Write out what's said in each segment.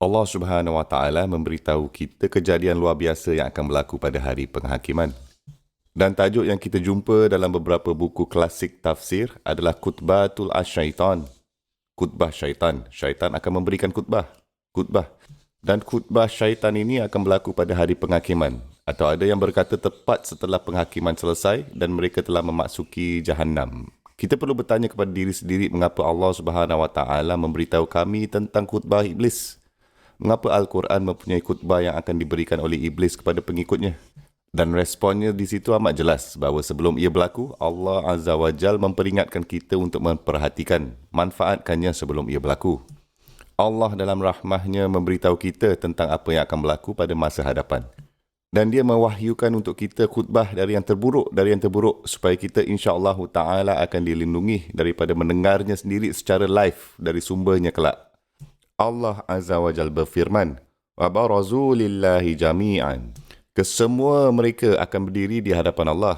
Allah Subhanahu Wa Taala memberitahu kita kejadian luar biasa yang akan berlaku pada hari penghakiman. Dan tajuk yang kita jumpa dalam beberapa buku klasik tafsir adalah Khutbatul Asyaitan. Khutbah syaitan. Syaitan akan memberikan khutbah. Dan khutbah syaitan ini akan berlaku pada hari penghakiman. Atau ada yang berkata tepat setelah penghakiman selesai dan mereka telah memasuki Jahannam. Kita perlu bertanya kepada diri sendiri mengapa Allah Subhanahu Wa Taala memberitahu kami tentang khutbah iblis. Mengapa Al-Quran mempunyai khutbah yang akan diberikan oleh iblis kepada pengikutnya? Dan responnya di situ amat jelas bahawa sebelum ia berlaku, Allah Azza wa Jal memperingatkan kita untuk memperhatikan, manfaatkannya sebelum ia berlaku. Allah dalam rahmahnya memberitahu kita tentang apa yang akan berlaku pada masa hadapan. Dan dia mewahyukan untuk kita khutbah dari yang terburuk supaya kita insya-Allah Ta'ala akan dilindungi daripada mendengarnya sendiri secara live dari sumbernya kelak. Allah Azza wa Jal berfirman, wa barazu lillahi jami'an. Kesemua mereka akan berdiri di hadapan Allah.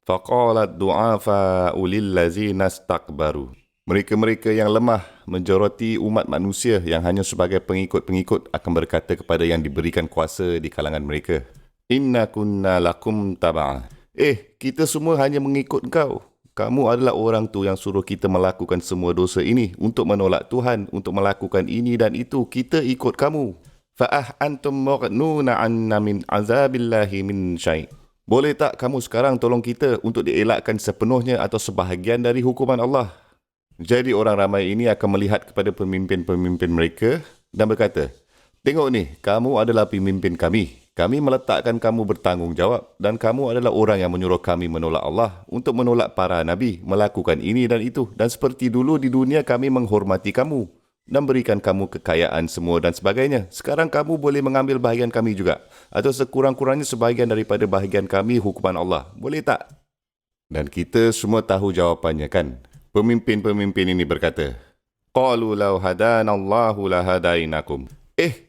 Faqalat du'afa'u lillazina istakbaru. Mereka-mereka yang lemah menjoroti umat manusia yang hanya sebagai pengikut-pengikut akan berkata kepada yang diberikan kuasa di kalangan mereka, Inna kunna lakum taba'ah. Kita semua hanya mengikut engkau. Kamu adalah orang tu yang suruh kita melakukan semua dosa ini untuk menolak Tuhan, untuk melakukan ini dan itu. Kita ikut kamu. Fa'ah antum mughnuna anna min azabillahi min syai'. Boleh tak kamu sekarang tolong kita untuk dielakkan sepenuhnya atau sebahagian dari hukuman Allah? Jadi orang ramai ini akan melihat kepada pemimpin-pemimpin mereka dan berkata, tengok ni, kamu adalah pemimpin kami. Kami meletakkan kamu bertanggungjawab dan kamu adalah orang yang menyuruh kami menolak Allah untuk menolak para nabi, melakukan ini dan itu. Dan seperti dulu di dunia kami menghormati kamu dan berikan kamu kekayaan semua dan sebagainya. Sekarang kamu boleh mengambil bahagian kami juga. Atau sekurang-kurangnya sebahagian daripada bahagian kami hukuman Allah. Boleh tak? Dan kita semua tahu jawapannya kan? Pemimpin-pemimpin ini berkata, Qalu law hadanallahu lahadainakum.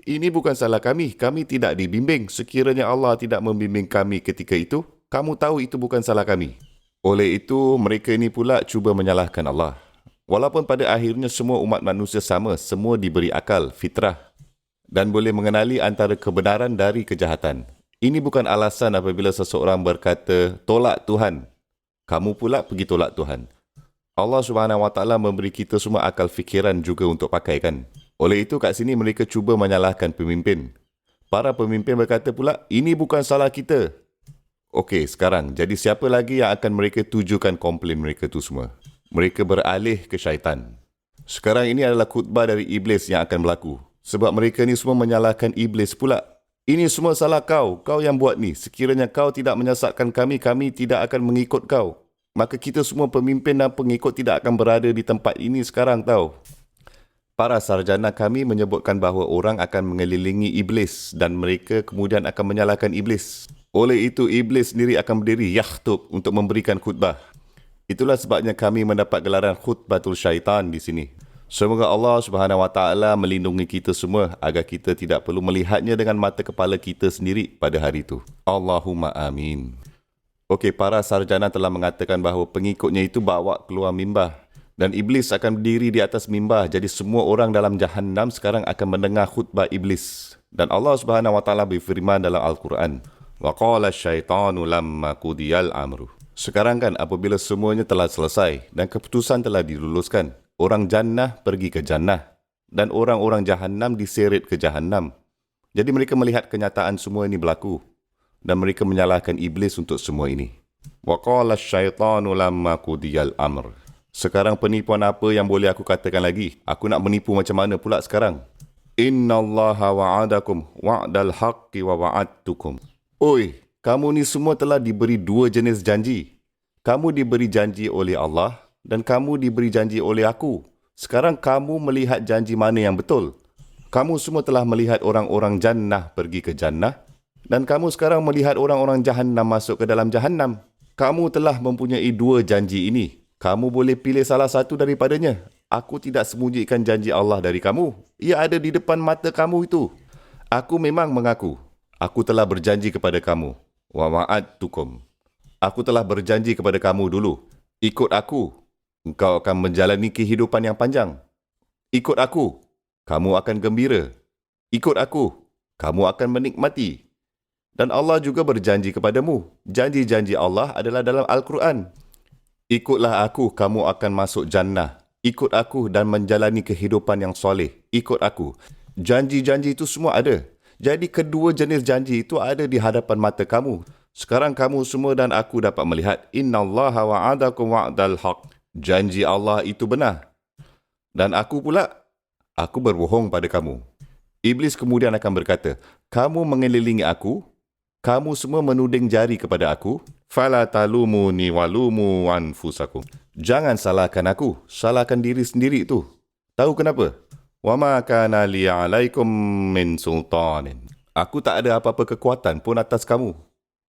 Ini bukan salah kami. Kami tidak dibimbing. Sekiranya Allah tidak membimbing kami ketika itu, kamu tahu itu bukan salah kami. Oleh itu, mereka ini pula cuba menyalahkan Allah. Walaupun pada akhirnya semua umat manusia sama, semua diberi akal, fitrah dan boleh mengenali antara kebenaran dari kejahatan. Ini bukan alasan apabila seseorang berkata, tolak Tuhan. Kamu pula pergi tolak Tuhan. Allah Subhanahu Wa Taala memberi kita semua akal fikiran juga untuk pakaikan. Oleh itu kat sini mereka cuba menyalahkan pemimpin. Para pemimpin berkata pula, ini bukan salah kita. Okey, sekarang jadi siapa lagi yang akan mereka tujukan komplain mereka tu semua? Mereka beralih ke syaitan. Sekarang ini adalah khutbah dari iblis yang akan berlaku. Sebab mereka ni semua menyalahkan iblis pula. Ini semua salah kau. Kau yang buat ni. Sekiranya kau tidak menyesatkan kami, kami tidak akan mengikut kau. Maka kita semua pemimpin dan pengikut tidak akan berada di tempat ini sekarang tahu. Para sarjana kami menyebutkan bahawa orang akan mengelilingi iblis dan mereka kemudian akan menyalahkan iblis. Oleh itu iblis sendiri akan berdiri yakhtub untuk memberikan khutbah. Itulah sebabnya kami mendapat gelaran khutbatul syaitan di sini. Semoga Allah Subhanahu Wa Taala melindungi kita semua agar kita tidak perlu melihatnya dengan mata kepala kita sendiri pada hari itu. Allahumma amin. Okey, para sarjana telah mengatakan bahawa pengikutnya itu bawa keluar mimbar. Dan iblis akan berdiri di atas mimbar. Jadi semua orang dalam Jahannam sekarang akan mendengar khutbah iblis. Dan Allah Subhanahu Wa Taala berfirman dalam Al-Quran, Wa qala syaitanu lamma qudiyal amru. Sekarang kan apabila semuanya telah selesai dan keputusan telah diluluskan, orang jannah pergi ke jannah dan orang-orang Jahannam diseret ke Jahannam. Jadi mereka melihat kenyataan semua ini berlaku dan mereka menyalahkan iblis untuk semua ini. Wa qala syaitanu lamma qudiyal amr. Sekarang penipuan apa yang boleh aku katakan lagi? Aku nak menipu macam mana pula sekarang? Innallaha wa'adakum wa'dal haqqi wa wa'adtukum. Oi, kamu ni semua telah diberi dua jenis janji. Kamu diberi janji oleh Allah dan kamu diberi janji oleh aku. Sekarang kamu melihat janji mana yang betul? Kamu semua telah melihat orang-orang jannah pergi ke jannah dan kamu sekarang melihat orang-orang Jahannam masuk ke dalam Jahannam. Kamu telah mempunyai dua janji ini. Kamu boleh pilih salah satu daripadanya. Aku tidak sembunyikan janji Allah dari kamu. Ia ada di depan mata kamu itu. Aku memang mengaku. Aku telah berjanji kepada kamu. Wa wa'adtukum. Aku telah berjanji kepada kamu dulu. Ikut aku. Engkau akan menjalani kehidupan yang panjang. Ikut aku. Kamu akan gembira. Ikut aku, kamu akan menikmati. Dan Allah juga berjanji kepadamu. Janji-janji Allah adalah dalam Al-Quran. Ikutlah aku, kamu akan masuk jannah. Ikut aku dan menjalani kehidupan yang soleh. Ikut aku. Janji-janji itu semua ada. Jadi kedua jenis janji itu ada di hadapan mata kamu. Sekarang kamu semua dan aku dapat melihat. Innallaha wa'adakum wa'dal haq. Janji Allah itu benar. Dan aku pula, aku berbohong pada kamu. Iblis kemudian akan berkata, kamu mengelilingi aku, kamu semua menuding jari kepada aku, fala talumuni walumu anfusakum. Jangan salahkan aku, salahkan diri sendiri itu. Tahu kenapa? Wa ma kana li 'alaikum min sultanin. Aku tak ada apa-apa kekuatan pun atas kamu.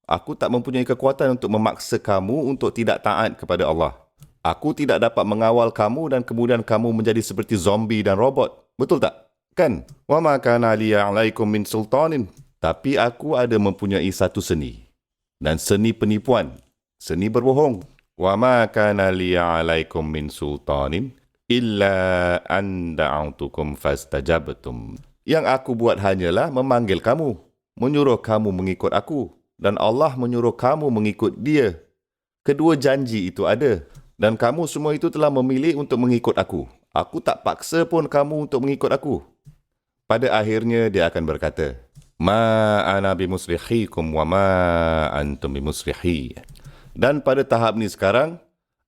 Aku tak mempunyai kekuatan untuk memaksa kamu untuk tidak taat kepada Allah. Aku tidak dapat mengawal kamu dan kemudian kamu menjadi seperti zombie dan robot. Betul tak? Kan? Wa ma kana li 'alaikum min sultanin. Tapi aku ada mempunyai satu seni. Dan seni penipuan. Seni berbohong. Wa ma kana li 'alaikum min sultanin illa an da'autukum fastajabtum. Yang aku buat hanyalah memanggil kamu, menyuruh kamu mengikut aku, dan Allah menyuruh kamu mengikut Dia. Kedua janji itu ada, dan kamu semua itu telah memilih untuk mengikut aku. Aku tak paksa pun kamu untuk mengikut aku. Pada akhirnya dia akan berkata, Ma ana bimusrihikum wa ma antum bimusrihi. Dan pada tahap ni sekarang,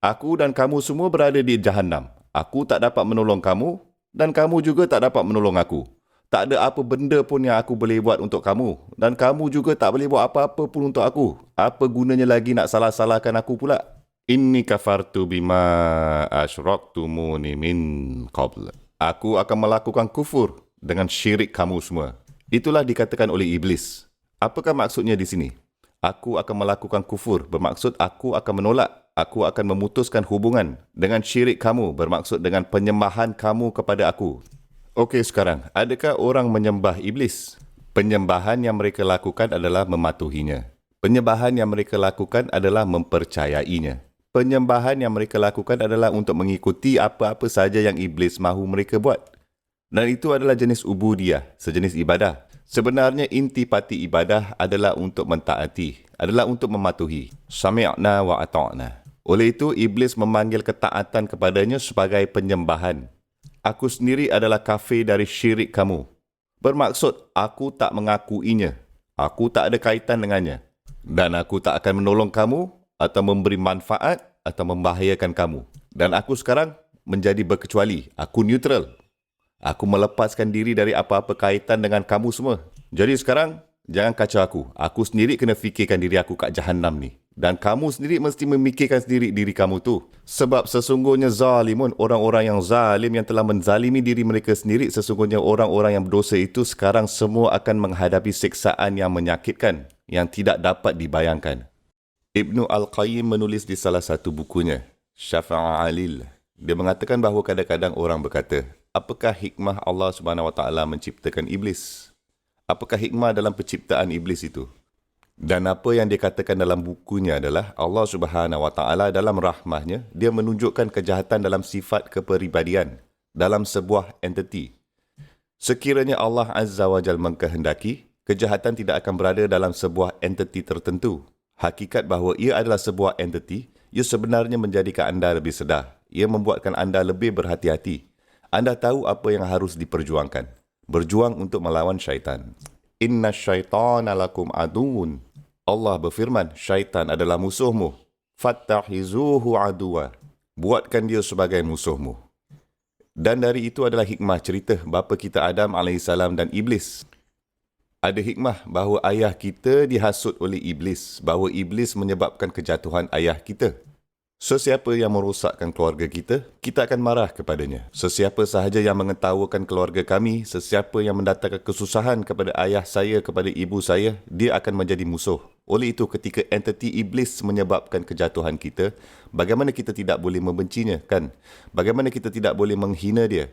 aku dan kamu semua berada di Jahannam. Aku tak dapat menolong kamu dan kamu juga tak dapat menolong aku. Tak ada apa benda pun yang aku boleh buat untuk kamu dan kamu juga tak boleh buat apa-apa pun untuk aku. Apa gunanya lagi nak salah-salahkan aku pula? Inni kafartu bima asyraktumuni min qabl. Aku akan melakukan kufur dengan syirik kamu semua. Itulah dikatakan oleh iblis. Apakah maksudnya di sini? Aku akan melakukan kufur, bermaksud aku akan menolak. Aku akan memutuskan hubungan dengan syirik kamu, bermaksud dengan penyembahan kamu kepada aku. Okey sekarang, adakah orang menyembah iblis? Penyembahan yang mereka lakukan adalah mematuhinya. Penyembahan yang mereka lakukan adalah mempercayainya. Penyembahan yang mereka lakukan adalah untuk mengikuti apa-apa saja yang iblis mahu mereka buat. Dan itu adalah jenis ubudiyah, sejenis ibadah. Sebenarnya intipati ibadah adalah untuk mentaati, adalah untuk mematuhi. Sami'na wa ata'na. Oleh itu, iblis memanggil ketaatan kepadanya sebagai penyembahan. Aku sendiri adalah kafir dari syirik kamu. Bermaksud, aku tak mengakuinya. Aku tak ada kaitan dengannya. Dan aku tak akan menolong kamu atau memberi manfaat atau membahayakan kamu. Dan aku sekarang menjadi berkecuali. Aku neutral. Aku melepaskan diri dari apa-apa kaitan dengan kamu semua. Jadi sekarang, jangan kacau aku. Aku sendiri kena fikirkan diri aku kat Jahannam ni. Dan kamu sendiri mesti memikirkan sendiri diri kamu tu. Sebab sesungguhnya zalimun, orang-orang yang zalim yang telah menzalimi diri mereka sendiri, sesungguhnya orang-orang yang berdosa itu sekarang semua akan menghadapi siksaan yang menyakitkan, yang tidak dapat dibayangkan. Ibnu Al-Qayyim menulis di salah satu bukunya, Syafa'alil. Dia mengatakan bahawa kadang-kadang orang berkata, apakah hikmah Allah SWT menciptakan iblis? Apakah hikmah dalam penciptaan iblis itu? Dan apa yang dikatakan dalam bukunya adalah Allah SWT dalam rahmahnya, dia menunjukkan kejahatan dalam sifat kepribadian, dalam sebuah entiti. Sekiranya Allah Azza wa Jal mengkehendaki, kejahatan tidak akan berada dalam sebuah entiti tertentu. Hakikat bahawa ia adalah sebuah entiti, ia sebenarnya menjadikan anda lebih sedar. Ia membuatkan anda lebih berhati-hati. Anda tahu apa yang harus diperjuangkan. Berjuang untuk melawan syaitan. Inna syaitana lakum aduun. Allah berfirman, syaitan adalah musuhmu. Fattahizuhu aduwa. Buatkan dia sebagai musuhmu. Dan dari itu adalah hikmah cerita bapa kita Adam AS dan Iblis. Ada hikmah bahawa ayah kita dihasut oleh Iblis, bahawa Iblis menyebabkan kejatuhan ayah kita. Sesiapa yang merosakkan keluarga kita, kita akan marah kepadanya. Sesiapa sahaja yang mengetawakan keluarga kami, sesiapa yang mendatangkan kesusahan kepada ayah saya, kepada ibu saya, dia akan menjadi musuh. Oleh itu, ketika entiti iblis menyebabkan kejatuhan kita, bagaimana kita tidak boleh membencinya, kan? Bagaimana kita tidak boleh menghina dia?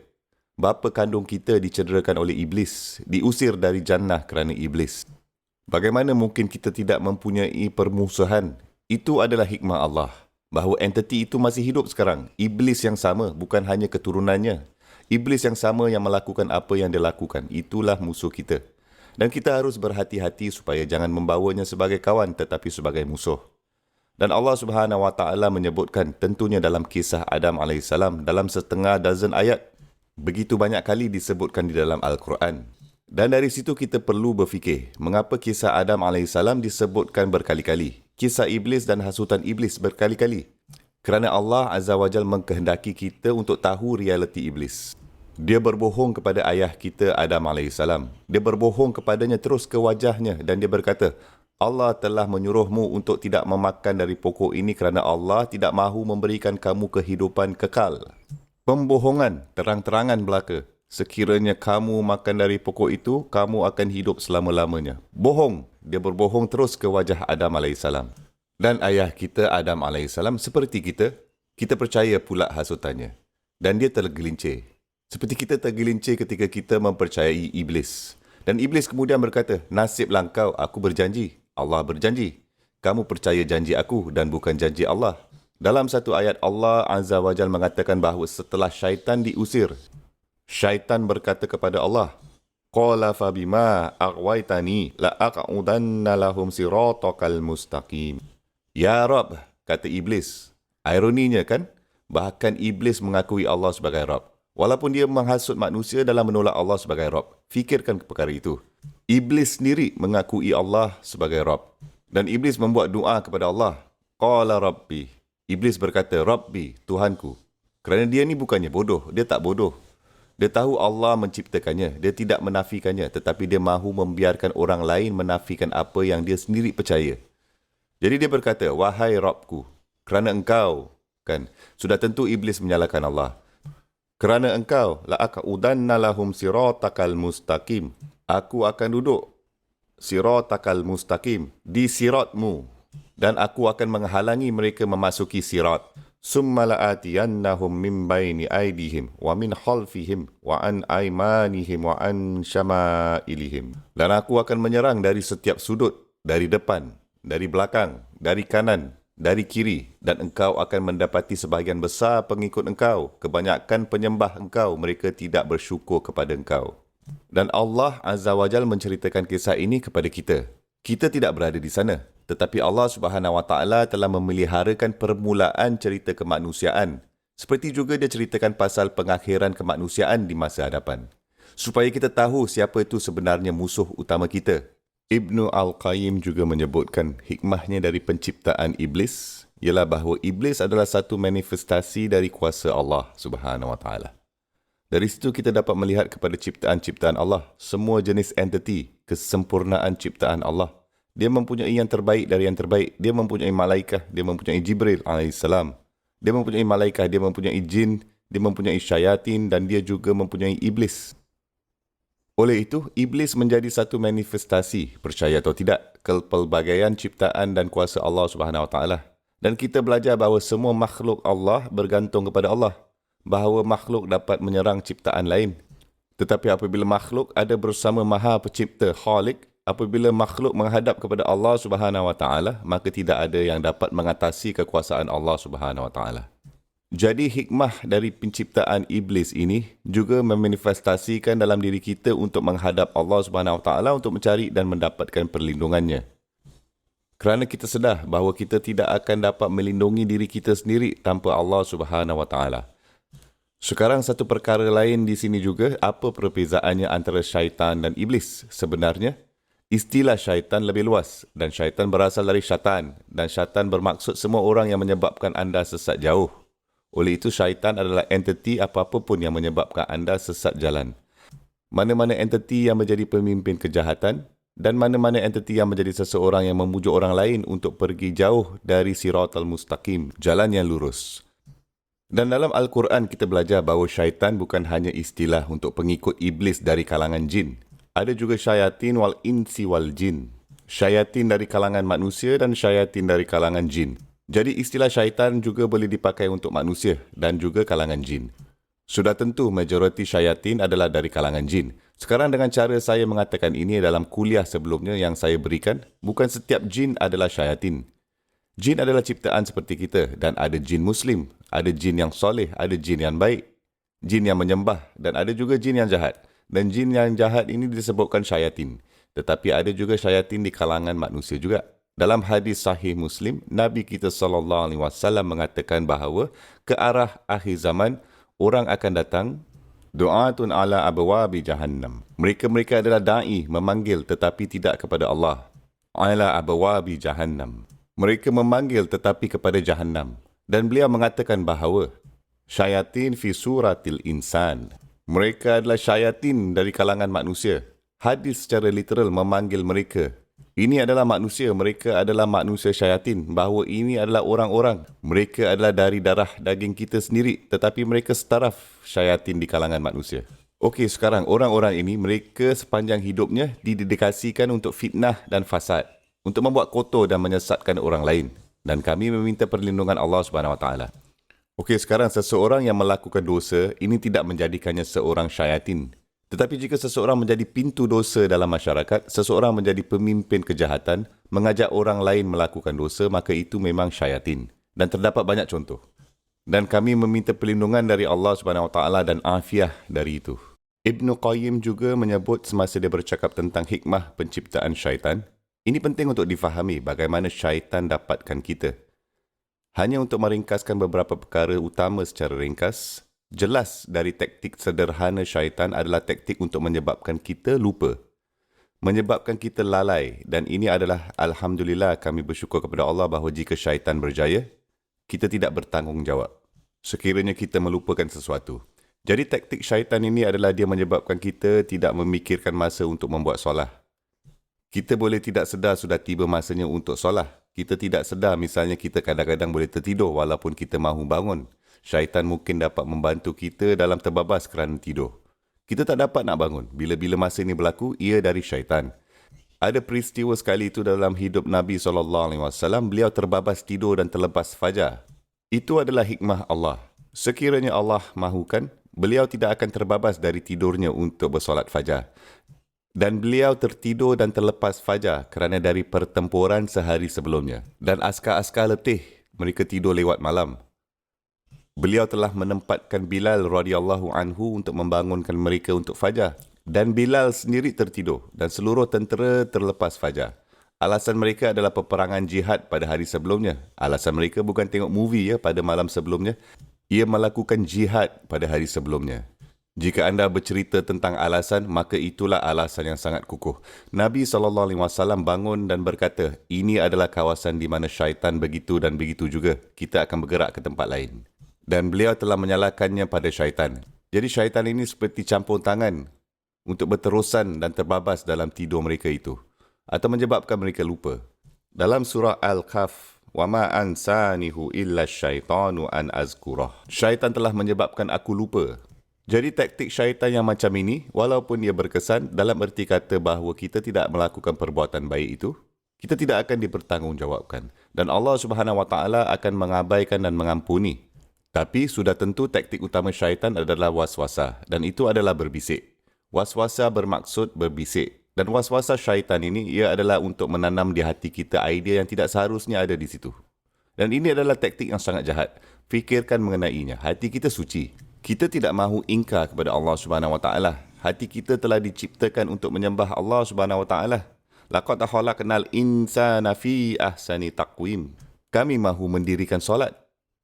Bapa kandung kita dicederakan oleh iblis, diusir dari jannah kerana iblis. Bagaimana mungkin kita tidak mempunyai permusuhan? Itu adalah hikmah Allah. Bahawa entiti itu masih hidup sekarang. Iblis yang sama, bukan hanya keturunannya. Iblis yang sama yang melakukan apa yang dia lakukan, itulah musuh kita. Dan kita harus berhati-hati supaya jangan membawanya sebagai kawan tetapi sebagai musuh. Dan Allah Subhanahu Wa Taala menyebutkan tentunya dalam kisah Adam AS dalam setengah dozen ayat. Begitu banyak kali disebutkan di dalam Al-Quran. Dan dari situ kita perlu berfikir, mengapa kisah Adam AS disebutkan berkali-kali? Kisah iblis dan hasutan iblis berkali-kali. Kerana Allah Azza wa Jal mengkehendaki kita untuk tahu realiti iblis. Dia berbohong kepada ayah kita Adam AS. Dia berbohong kepadanya terus ke wajahnya dan dia berkata, Allah telah menyuruhmu untuk tidak memakan dari pokok ini kerana Allah tidak mahu memberikan kamu kehidupan kekal. Pembohongan terang-terangan belaka. Sekiranya kamu makan dari pokok itu, kamu akan hidup selama-lamanya. Bohong. Dia berbohong terus ke wajah Adam AS. Dan ayah kita Adam AS seperti kita percaya pula hasutannya. Dan dia tergelincir. Seperti kita tergelincir ketika kita mempercayai iblis. Dan iblis kemudian berkata, nasiblah kau, aku berjanji. Allah berjanji. Kamu percaya janji aku dan bukan janji Allah. Dalam satu ayat Allah Azza wa Jal mengatakan bahawa setelah syaitan diusir, syaitan berkata kepada Allah, Qala fabima aghwaytani la aq'udanna lahum siratakal mustaqim. Ya Rabb, kata iblis. Ironinya kan, bahkan iblis mengakui Allah sebagai Rabb. Walaupun dia menghasut manusia dalam menolak Allah sebagai Rabb. Fikirkan perkara itu. Iblis sendiri mengakui Allah sebagai Rabb. Dan iblis membuat doa kepada Allah. Qala Rabbi. Iblis berkata, Rabbi, Tuhanku. Kerana dia ni bukannya bodoh. Dia tak bodoh. Dia tahu Allah menciptakannya. Dia tidak menafikannya. Tetapi dia mahu membiarkan orang lain menafikan apa yang dia sendiri percaya. Jadi dia berkata, wahai Rabbku, kerana engkau, kan, sudah tentu iblis menyalahkan Allah. Kerana engkau, la'aq'udanna lahum siratakal mustaqim. Aku akan duduk siratakal mustaqim, di siratmu. Dan aku akan menghalangi mereka memasuki sirat. Summa la'atiyannahum min baini aydihim wa min khalfihim wa an aymanihim wa an syama'ilihim. Dan aku akan menyerang dari setiap sudut, dari depan, dari belakang, dari kanan, dari kiri, dan engkau akan mendapati sebahagian besar pengikut engkau, kebanyakan penyembah engkau, mereka tidak bersyukur kepada engkau. Dan Allah Azza wa Jal menceritakan kisah ini kepada kita. Kita tidak berada di sana, tetapi Allah Subhanahu Wa Taala telah memeliharakan permulaan cerita kemanusiaan, seperti juga dia ceritakan pasal pengakhiran kemanusiaan di masa hadapan, supaya kita tahu siapa itu sebenarnya musuh utama kita. Ibnu Al-Qayyim juga menyebutkan hikmahnya dari penciptaan iblis ialah bahawa iblis adalah satu manifestasi dari kuasa Allah Subhanahu Wa Taala. Dari situ kita dapat melihat kepada ciptaan-ciptaan Allah, semua jenis entiti, kesempurnaan ciptaan Allah. Dia mempunyai yang terbaik dari yang terbaik. Dia mempunyai malaikah, dia mempunyai Jibril AS. Dia mempunyai malaikah, dia mempunyai jin, dia mempunyai syayatin dan dia juga mempunyai iblis. Oleh itu, iblis menjadi satu manifestasi, percaya atau tidak, kepelbagaian ciptaan dan kuasa Allah Subhanahu Wa Taala. Dan kita belajar bahawa semua makhluk Allah bergantung kepada Allah, bahawa makhluk dapat menyerang ciptaan lain. Tetapi apabila makhluk ada bersama Maha Pencipta Khalik, apabila makhluk menghadap kepada Allah Subhanahu Wa Taala, maka tidak ada yang dapat mengatasi kekuasaan Allah Subhanahu Wa Taala. Jadi hikmah dari penciptaan iblis ini juga memanifestasikan dalam diri kita untuk menghadap Allah Subhanahu Wa Taala untuk mencari dan mendapatkan perlindungannya. Kerana kita sedar bahawa kita tidak akan dapat melindungi diri kita sendiri tanpa Allah Subhanahu Wa Taala. Sekarang satu perkara lain di sini juga, apa perbezaannya antara syaitan dan iblis? Sebenarnya, istilah syaitan lebih luas dan syaitan berasal dari syaitan dan syaitan bermaksud semua orang yang menyebabkan anda sesat jauh. Oleh itu, syaitan adalah entiti apa-apa pun yang menyebabkan anda sesat jalan. Mana-mana entiti yang menjadi pemimpin kejahatan dan mana-mana entiti yang menjadi seseorang yang memujuk orang lain untuk pergi jauh dari siratal mustaqim, jalan yang lurus. Dan dalam Al-Quran kita belajar bahawa syaitan bukan hanya istilah untuk pengikut iblis dari kalangan jin. Ada juga syayatin wal insi wal jin. Syayatin dari kalangan manusia dan syayatin dari kalangan jin. Jadi istilah syaitan juga boleh dipakai untuk manusia dan juga kalangan jin. Sudah tentu majoriti syayatin adalah dari kalangan jin. Sekarang dengan cara saya mengatakan ini dalam kuliah sebelumnya yang saya berikan, bukan setiap jin adalah syayatin. Jin adalah ciptaan seperti kita dan ada jin Muslim, ada jin yang soleh, ada jin yang baik. jin yang menyembah, dan ada juga jin yang jahat. Dan jin yang jahat ini disebutkan syayatin. Tetapi ada juga syayatin di kalangan manusia juga. Dalam hadis sahih Muslim, Nabi kita SAW mengatakan bahawa ke arah akhir zaman, orang akan datang, du'atun ala abwabi jahannam. Mereka-mereka adalah da'i, memanggil tetapi tidak kepada Allah. Ala abwabi jahannam. Mereka memanggil tetapi kepada jahannam. Dan beliau mengatakan bahawa syayatin fi suratil insan. Mereka adalah syayatin dari kalangan manusia. Hadis secara literal memanggil mereka. Ini adalah manusia, mereka adalah manusia syayatin. Bahawa ini adalah orang-orang. Mereka adalah dari darah daging kita sendiri. Tetapi mereka setaraf syayatin di kalangan manusia. Okey, sekarang orang-orang ini, mereka sepanjang hidupnya didedikasikan untuk fitnah dan fasad. Untuk membuat kotor dan menyesatkan orang lain. Dan kami meminta perlindungan Allah SWT. Okey, sekarang seseorang yang melakukan dosa, ini tidak menjadikannya seorang syayatin. Tetapi jika seseorang menjadi pintu dosa dalam masyarakat, seseorang menjadi pemimpin kejahatan, mengajak orang lain melakukan dosa, maka itu memang syayatin. Dan terdapat banyak contoh. Dan kami meminta perlindungan dari Allah SWT dan afiah dari itu. Ibn Qayyim juga menyebut semasa dia bercakap tentang hikmah penciptaan syaitan, ini penting untuk difahami bagaimana syaitan dapatkan kita. Hanya untuk meringkaskan beberapa perkara utama secara ringkas, jelas dari taktik sederhana syaitan adalah taktik untuk menyebabkan kita lupa. Menyebabkan kita lalai. Dan ini adalah Alhamdulillah kami bersyukur kepada Allah bahawa jika syaitan berjaya, kita tidak bertanggungjawab. Sekiranya kita melupakan sesuatu. Jadi taktik syaitan ini adalah dia menyebabkan kita tidak memikirkan masa untuk membuat solah. Kita boleh tidak sedar sudah tiba masanya untuk solah. Kita tidak sedar misalnya kita kadang-kadang boleh tertidur walaupun kita mahu bangun. Syaitan mungkin dapat membantu kita dalam terbabas kerana tidur. Kita tak dapat nak bangun. Bila-bila masa ini berlaku, ia dari syaitan. Ada peristiwa sekali itu dalam hidup Nabi SAW. Beliau terbabas tidur dan terlepas fajar. Itu adalah hikmah Allah. Sekiranya Allah mahukan, beliau tidak akan terbabas dari tidurnya untuk bersolat fajar. Dan beliau tertidur dan terlepas fajar kerana dari pertempuran sehari sebelumnya. Dan askar-askar letih, mereka tidur lewat malam. Beliau telah menempatkan Bilal radhiyallahu anhu untuk membangunkan mereka untuk fajar. Dan Bilal sendiri tertidur dan seluruh tentera terlepas fajar. Alasan mereka adalah peperangan jihad pada hari sebelumnya. Alasan mereka bukan tengok movie pada malam sebelumnya. Ia melakukan jihad pada hari sebelumnya. Jika anda bercerita tentang alasan, maka itulah alasan yang sangat kukuh. Nabi SAW bangun dan berkata, ini adalah kawasan di mana syaitan begitu dan begitu juga. Kita akan bergerak ke tempat lain. Dan beliau telah menyalahkannya pada syaitan. Jadi syaitan ini seperti campur tangan untuk berterusan dan terbabas dalam tidur mereka itu. Atau menyebabkan mereka lupa. Dalam surah Al-Kahf, وَمَا أَنْسَانِهُ إِلَّا الشَّيْطَانُ أَنْ أَذْكُرَهُ. Syaitan telah menyebabkan aku lupa. Jadi taktik syaitan yang macam ini, walaupun ia berkesan dalam erti kata bahawa kita tidak melakukan perbuatan baik itu, kita tidak akan dipertanggungjawabkan. Dan Allah SWT akan mengabaikan dan mengampuni. Tapi sudah tentu taktik utama syaitan adalah waswasa. Dan itu adalah berbisik. Waswasa bermaksud berbisik. Dan waswasa syaitan ini, ia adalah untuk menanam di hati kita idea yang tidak seharusnya ada di situ. Dan ini adalah taktik yang sangat jahat. Fikirkan mengenainya. Hati kita suci. Kita tidak mahu ingkar kepada Allah SWT. Hati kita telah diciptakan untuk menyembah Allah SWT. Laqad khalaqnal insana fi ahsani taqwim. Kami mahu mendirikan solat.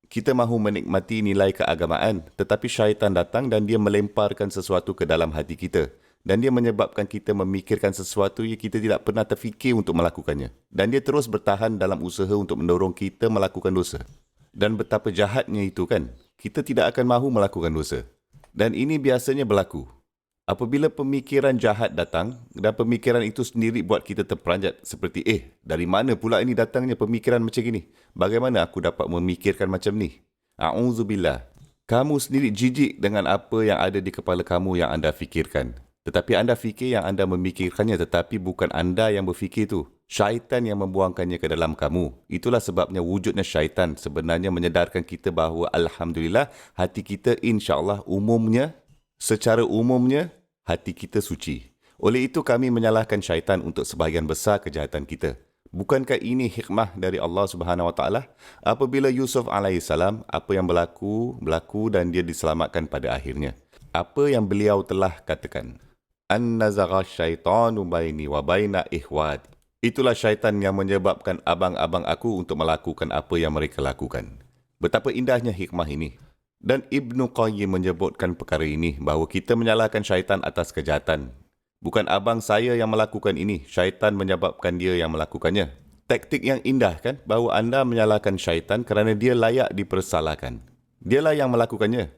Kita mahu menikmati nilai keagamaan. Tetapi syaitan datang dan dia melemparkan sesuatu ke dalam hati kita. Dan dia menyebabkan kita memikirkan sesuatu yang kita tidak pernah terfikir untuk melakukannya. Dan dia terus bertahan dalam usaha untuk mendorong kita melakukan dosa. Dan betapa jahatnya itu kan. Kita tidak akan mahu melakukan dosa. Dan ini biasanya berlaku. Apabila pemikiran jahat datang dan pemikiran itu sendiri buat kita terperanjat. Seperti, dari mana pula ini datangnya pemikiran macam ini? Bagaimana aku dapat memikirkan macam ni? A'udzubillah. Kamu sendiri jijik dengan apa yang ada di kepala kamu yang anda fikirkan. Tetapi anda fikir yang anda memikirkannya, tetapi bukan anda yang berfikir itu. Syaitan yang membuangkannya ke dalam kamu. Itulah sebabnya wujudnya syaitan sebenarnya menyedarkan kita bahawa Alhamdulillah hati kita insya-Allah secara umumnya hati kita suci. Oleh itu kami menyalahkan syaitan untuk sebahagian besar kejahatan kita. Bukankah ini hikmah dari Allah Subhanahu Wa Taala? Apabila Yusuf alaihissalam, apa yang berlaku dan dia diselamatkan pada akhirnya. Apa yang beliau telah katakan? An-nazagha syaitanu baini wa baina ihwat. Itulah syaitan yang menyebabkan abang-abang aku untuk melakukan apa yang mereka lakukan. Betapa indahnya hikmah ini. Dan Ibnu Qayyim menyebutkan perkara ini bahawa kita menyalahkan syaitan atas kejahatan. Bukan abang saya yang melakukan ini, syaitan menyebabkan dia yang melakukannya. Taktik yang indah kan, bahawa anda menyalahkan syaitan kerana dia layak dipersalahkan. Dialah yang melakukannya.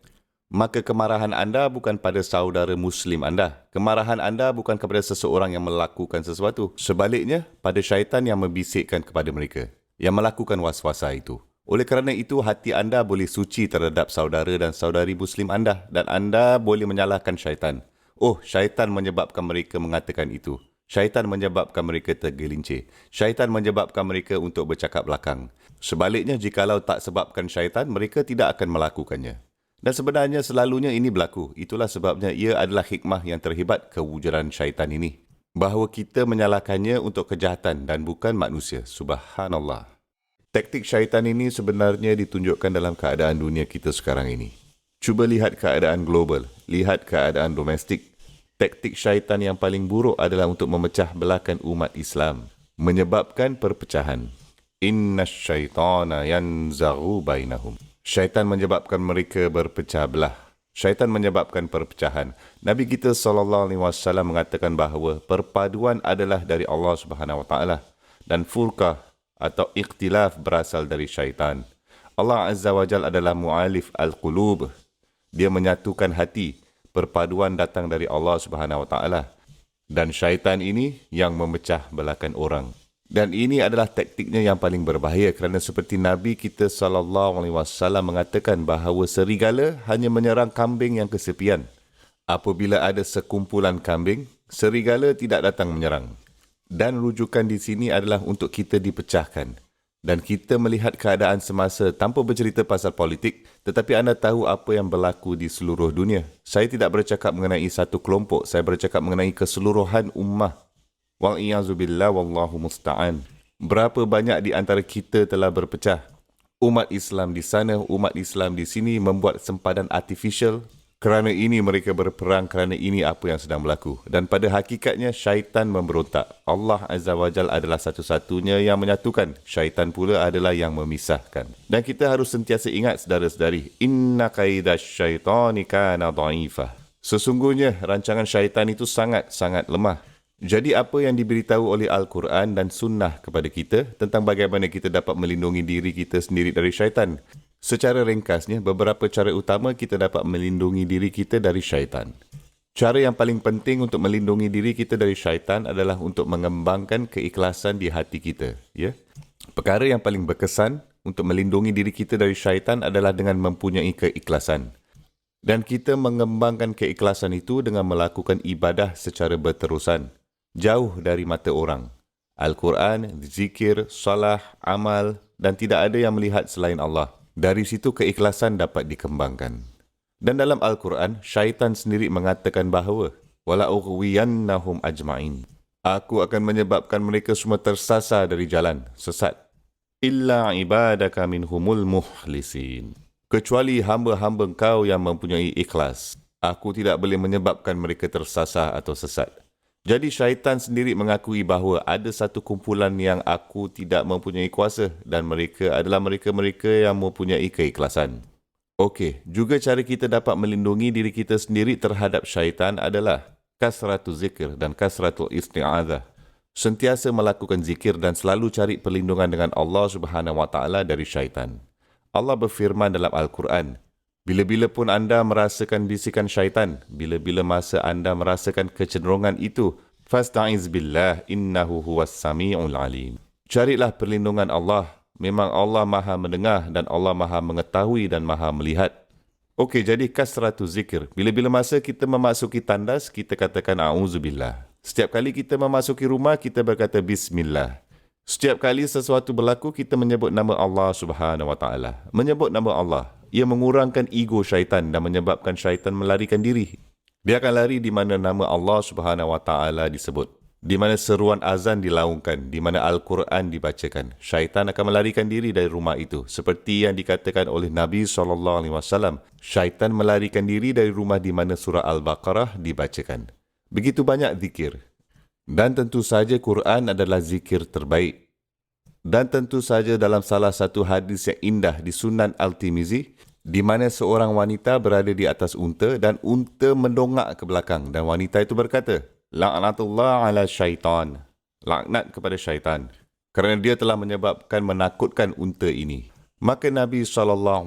Maka kemarahan anda bukan pada saudara Muslim anda. Kemarahan anda bukan kepada seseorang yang melakukan sesuatu. Sebaliknya, pada syaitan yang membisikkan kepada mereka, yang melakukan waswasa itu. Oleh kerana itu, hati anda boleh suci terhadap saudara dan saudari Muslim anda dan anda boleh menyalahkan syaitan. Oh, syaitan menyebabkan mereka mengatakan itu. Syaitan menyebabkan mereka tergelincir. Syaitan menyebabkan mereka untuk bercakap belakang. Sebaliknya, jikalau tak sebabkan syaitan, mereka tidak akan melakukannya. Dan sebenarnya selalunya ini berlaku. Itulah sebabnya ia adalah hikmah yang terhebat kewujudan syaitan ini. Bahawa kita menyalahkannya untuk kejahatan dan bukan manusia. Subhanallah. Taktik syaitan ini sebenarnya ditunjukkan dalam keadaan dunia kita sekarang ini. Cuba lihat keadaan global, lihat keadaan domestik. Taktik syaitan yang paling buruk adalah untuk memecah belahkan umat Islam, menyebabkan perpecahan. Inna syaitana yanzaghu bainahum. Syaitan menyebabkan mereka berpecah belah. Syaitan menyebabkan perpecahan. Nabi kita SAW mengatakan bahawa perpaduan adalah dari Allah Subhanahu Wa Taala dan furqah atau ikhtilaf berasal dari syaitan. Allah Azza wa Jal adalah mu'alif al-qulub. Dia menyatukan hati. Perpaduan datang dari Allah Subhanahu Wa Taala. Dan syaitan ini yang memecah belahkan orang. Dan ini adalah taktiknya yang paling berbahaya kerana seperti Nabi kita SAW mengatakan bahawa serigala hanya menyerang kambing yang kesepian. Apabila ada sekumpulan kambing, serigala tidak datang menyerang. Dan rujukan di sini adalah untuk kita dipecahkan. Dan kita melihat keadaan semasa tanpa bercerita pasal politik, tetapi anda tahu apa yang berlaku di seluruh dunia. Saya tidak bercakap mengenai satu kelompok, saya bercakap mengenai keseluruhan ummah. Wa'iyazubillah wallahu musta'an. Berapa banyak di antara kita telah berpecah. Umat Islam di sana, umat Islam di sini membuat sempadan artificial. Kerana ini mereka berperang, kerana ini apa yang sedang berlaku. Dan pada hakikatnya syaitan memberontak. Allah Azza wa Jal adalah satu-satunya yang menyatukan. Syaitan pula adalah yang memisahkan. Dan kita harus sentiasa ingat saudara-saudari. Inna kaidash syaitani kana dha'ifah. Sesungguhnya rancangan syaitan itu sangat-sangat lemah. Jadi apa yang diberitahu oleh Al-Quran dan Sunnah kepada kita tentang bagaimana kita dapat melindungi diri kita sendiri dari syaitan. Secara ringkasnya, beberapa cara utama kita dapat melindungi diri kita dari syaitan. Cara yang paling penting untuk melindungi diri kita dari syaitan adalah untuk mengembangkan keikhlasan di hati kita. Ya? Perkara yang paling berkesan untuk melindungi diri kita dari syaitan adalah dengan mempunyai keikhlasan. Dan kita mengembangkan keikhlasan itu dengan melakukan ibadah secara berterusan, jauh dari mata orang. Al-Quran, zikir, salah, amal dan tidak ada yang melihat selain Allah. Dari situ keikhlasan dapat dikembangkan. Dan dalam Al-Quran, syaitan sendiri mengatakan bahawa wala ughwiyannahum ajma'in. Aku akan menyebabkan mereka semua tersasar dari jalan, sesat. Illa ibadaka minhumul mukhlisin. Kecuali hamba-hamba engkau yang mempunyai ikhlas. Aku tidak boleh menyebabkan mereka tersasar atau sesat. Jadi syaitan sendiri mengakui bahawa ada satu kumpulan yang aku tidak mempunyai kuasa dan mereka adalah mereka-mereka yang mempunyai keikhlasan. Okey, juga cara kita dapat melindungi diri kita sendiri terhadap syaitan adalah kasratul zikir dan kasratul isti'adzah. Sentiasa melakukan zikir dan selalu cari perlindungan dengan Allah Subhanahu Wa Taala dari syaitan. Allah berfirman dalam Al-Quran, bila-bila pun anda merasakan bisikan syaitan, bila-bila masa anda merasakan kecenderungan itu, fasta'iz billah innahu huwas sami'ul alim. Carilah perlindungan Allah. Memang Allah Maha mendengar dan Allah Maha mengetahui dan Maha melihat. Okey, jadi kasratu zikir. Bila-bila masa kita memasuki tandas, kita katakan a'udzubillah. Setiap kali kita memasuki rumah, kita berkata bismillah. Setiap kali sesuatu berlaku, kita menyebut nama Allah Subhanahu Wa Taala. Menyebut nama Allah. Ia mengurangkan ego syaitan dan menyebabkan syaitan melarikan diri. Dia akan lari di mana nama Allah Subhanahu Wa Taala disebut. di mana seruan azan dilaungkan, di mana Al-Quran dibacakan. Syaitan akan melarikan diri dari rumah itu. Seperti yang dikatakan oleh Nabi SAW, syaitan melarikan diri dari rumah di mana surah Al-Baqarah dibacakan. Begitu banyak zikir. Dan tentu saja Quran adalah zikir terbaik. Dan tentu saja dalam salah satu hadis yang indah di Sunan Al-Tirmizi, di mana seorang wanita berada di atas unta dan unta mendongak ke belakang dan wanita itu berkata, La'natullah ala syaitan. Laknat kepada syaitan. Kerana dia telah menyebabkan menakutkan unta ini. Maka Nabi SAW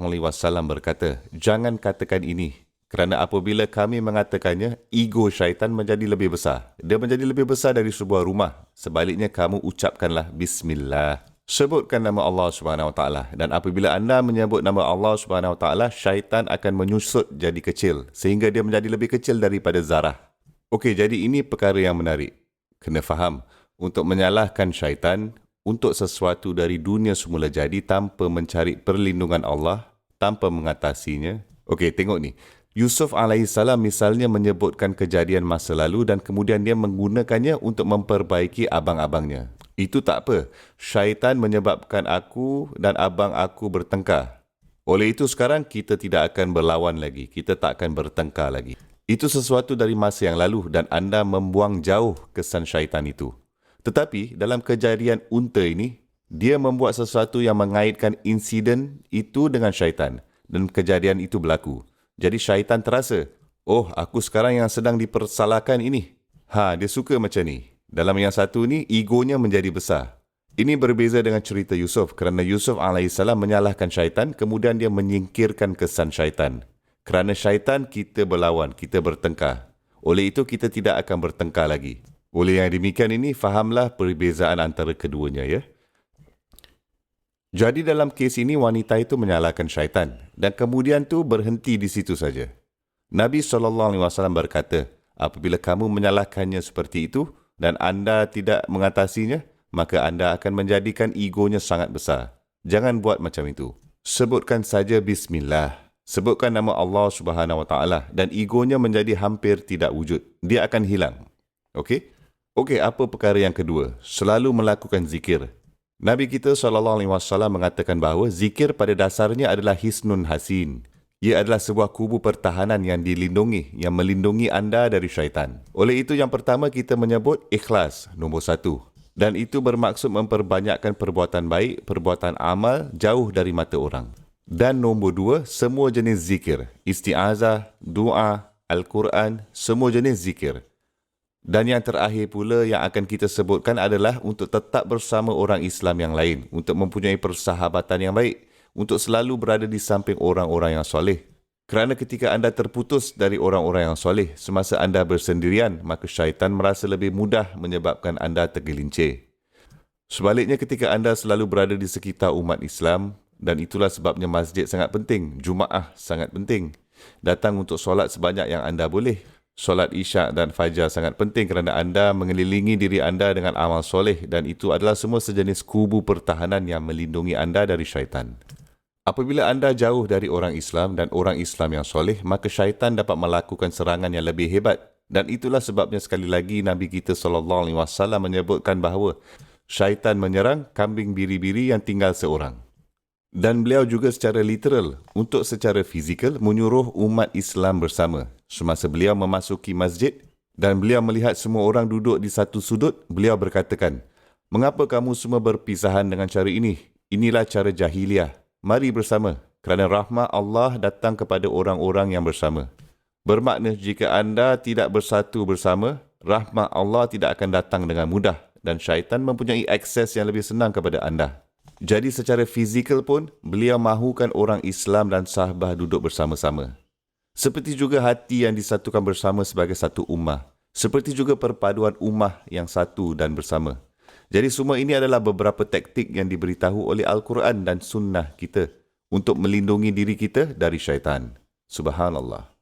berkata, jangan katakan ini. Kerana apabila kami mengatakannya, ego syaitan menjadi lebih besar. Dia menjadi lebih besar dari sebuah rumah. Sebaliknya kamu ucapkanlah Bismillah. Sebutkan nama Allah SWT. Dan apabila anda menyebut nama Allah SWT, syaitan akan menyusut jadi kecil. Sehingga dia menjadi lebih kecil daripada zarah. Okey, jadi ini perkara yang menarik. Kena faham, untuk menyalahkan syaitan, untuk sesuatu dari dunia semula jadi tanpa mencari perlindungan Allah, tanpa mengatasinya. Okey, tengok ni. Yusuf AS misalnya menyebutkan kejadian masa lalu dan kemudian dia menggunakannya untuk memperbaiki abang-abangnya. Itu tak apa. Syaitan menyebabkan aku dan abang aku bertengkar. Oleh itu sekarang kita tidak akan berlawan lagi. Kita tak akan bertengkar lagi. Itu sesuatu dari masa yang lalu dan anda membuang jauh kesan syaitan itu. Tetapi dalam kejadian unta ini, dia membuat sesuatu yang mengaitkan insiden itu dengan syaitan. Dan kejadian itu berlaku. Jadi syaitan terasa, oh aku sekarang yang sedang dipersalahkan ini. Dia suka macam ni. Dalam yang satu ni, egonya menjadi besar. Ini berbeza dengan cerita Yusuf kerana Yusuf AS menyalahkan syaitan, kemudian dia menyingkirkan kesan syaitan. Kerana syaitan, kita berlawan, kita bertengkar. Oleh itu, kita tidak akan bertengkar lagi. Oleh yang demikian ini, fahamlah perbezaan antara keduanya, ya. Jadi dalam kes ini, wanita itu menyalahkan syaitan. Dan kemudian tu berhenti di situ saja. Nabi SAW berkata, apabila kamu menyalahkannya seperti itu, dan anda tidak mengatasinya, maka anda akan menjadikan egonya sangat besar. Jangan buat macam itu. Sebutkan saja Bismillah. Sebutkan nama Allah SWT dan egonya menjadi hampir tidak wujud. Dia akan hilang. Okey? Okey, apa perkara yang kedua? Selalu melakukan zikir. Nabi kita SAW mengatakan bahawa zikir pada dasarnya adalah hisnun hasin. Ia adalah sebuah kubu pertahanan yang dilindungi, yang melindungi anda dari syaitan. Oleh itu yang pertama kita menyebut ikhlas, nombor 1. Dan itu bermaksud memperbanyakkan perbuatan baik, perbuatan amal jauh dari mata orang. Dan nombor 2, semua jenis zikir. Isti'azah, doa, Al-Quran, semua jenis zikir. Dan yang terakhir pula yang akan kita sebutkan adalah untuk tetap bersama orang Islam yang lain. Untuk mempunyai persahabatan yang baik. Untuk selalu berada di samping orang-orang yang soleh. Kerana ketika anda terputus dari orang-orang yang soleh, semasa anda bersendirian, maka syaitan merasa lebih mudah menyebabkan anda tergelincir. Sebaliknya ketika anda selalu berada di sekitar umat Islam, dan itulah sebabnya masjid sangat penting, Jumaah sangat penting. Datang untuk solat sebanyak yang anda boleh. Solat Isyak dan Fajar sangat penting kerana anda mengelilingi diri anda dengan amal soleh dan itu adalah semua sejenis kubu pertahanan yang melindungi anda dari syaitan. Apabila anda jauh dari orang Islam dan orang Islam yang soleh, maka syaitan dapat melakukan serangan yang lebih hebat. Dan itulah sebabnya sekali lagi Nabi kita SAW menyebutkan bahawa syaitan menyerang kambing biri-biri yang tinggal seorang. Dan beliau juga secara literal, untuk secara fizikal, menyuruh umat Islam bersama. Semasa beliau memasuki masjid dan beliau melihat semua orang duduk di satu sudut, beliau berkatakan, mengapa kamu semua berpisahan dengan cara ini? Inilah cara jahiliah. Mari bersama, kerana rahmat Allah datang kepada orang-orang yang bersama. Bermakna jika anda tidak bersatu bersama, rahmat Allah tidak akan datang dengan mudah dan syaitan mempunyai akses yang lebih senang kepada anda. Jadi secara fizikal pun, beliau mahukan orang Islam dan sahabat duduk bersama-sama. Seperti juga hati yang disatukan bersama sebagai satu ummah. Seperti juga perpaduan ummah yang satu dan bersama. Jadi semua ini adalah beberapa taktik yang diberitahu oleh Al-Quran dan Sunnah kita untuk melindungi diri kita dari syaitan. Subhanallah.